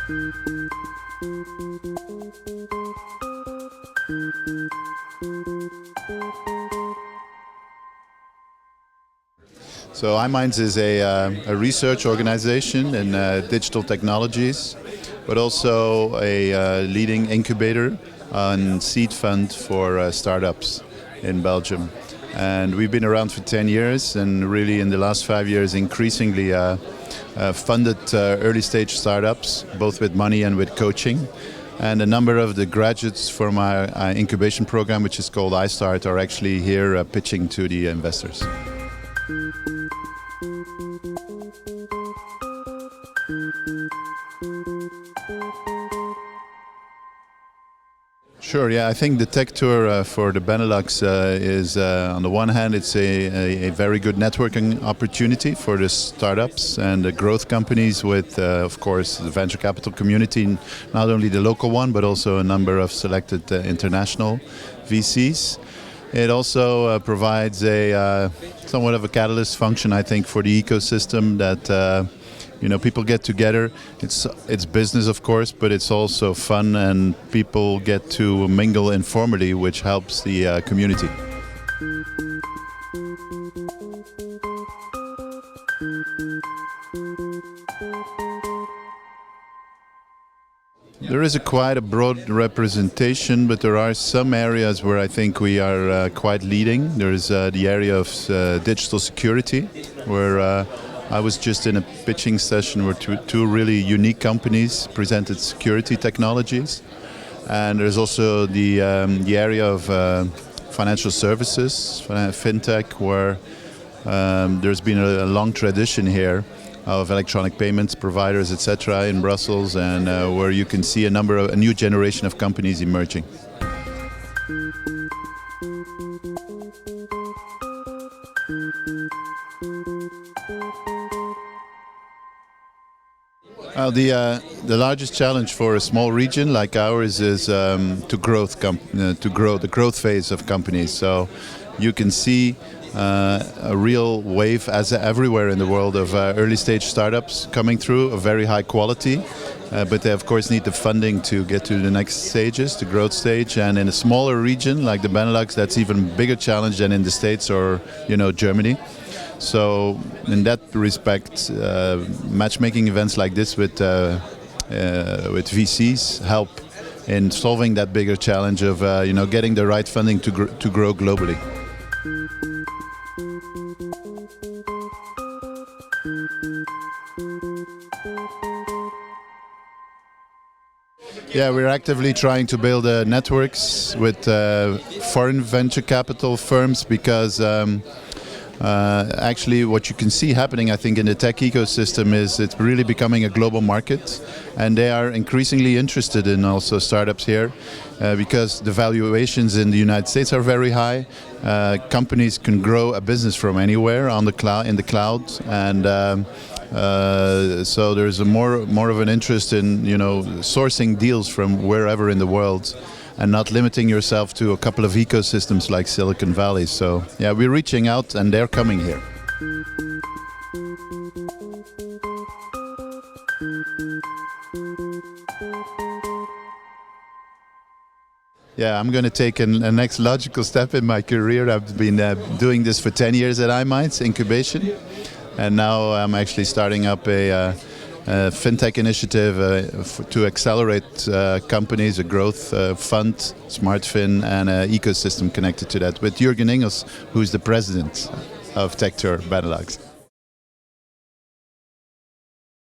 So iMinds is a research organization in digital technologies, but also a leading incubator and seed fund for startups in Belgium. And we've been around for 10 years and really in the last 5 years increasingly funded early stage startups, both with money and with coaching. And a number of the graduates from our incubation program, which is called iStart, are actually here pitching to the investors. Sure, yeah, I think the tech tour for the Benelux is, on the one hand, it's a very good networking opportunity for the startups and the growth companies with, of course, the venture capital community, not only the local one, but also a number of selected international VCs. It also provides a somewhat of a catalyst function, I think, for the ecosystem that people get together. It's business, of course, but it's also fun, and people get to mingle informally, which helps the community. There is quite a broad representation, but there are some areas where I think we are quite leading. There is the area of digital security, where I was just in a pitching session where two really unique companies presented security technologies. And there's also the area of financial services, fintech, where there's been a long tradition here of electronic payments providers, etc., in Brussels, and where you can see a new generation of companies emerging. The largest challenge for a small region like ours is to grow the growth phase of companies. So you can see a real wave, as everywhere in the world, of early stage startups coming through, of very high quality, but they of course need the funding to get to the next stages, the growth stage. And in a smaller region like the Benelux, that's even bigger challenge than in the States or Germany. So in that respect, matchmaking events like this with VCs help in solving that bigger challenge of getting the right funding to grow globally. Yeah, we're actively trying to build networks with foreign venture capital firms because actually what you can see happening, I think, in the tech ecosystem is it's really becoming a global market, and they are increasingly interested in also startups here because the valuations in the United States are very high. Companies can grow a business from anywhere in the cloud, and so there's more of an interest in sourcing deals from wherever in the world, and not limiting yourself to a couple of ecosystems like Silicon Valley. So yeah, we're reaching out and they're coming here. Yeah, I'm going to take a next logical step in my career. I've been doing this for 10 years at iMinds, incubation, and now I'm actually starting up a fintech initiative to accelerate companies, a growth fund, SmartFin, and an ecosystem connected to that, with Jürgen Ingels, who's the president of Tech Tour Benelux.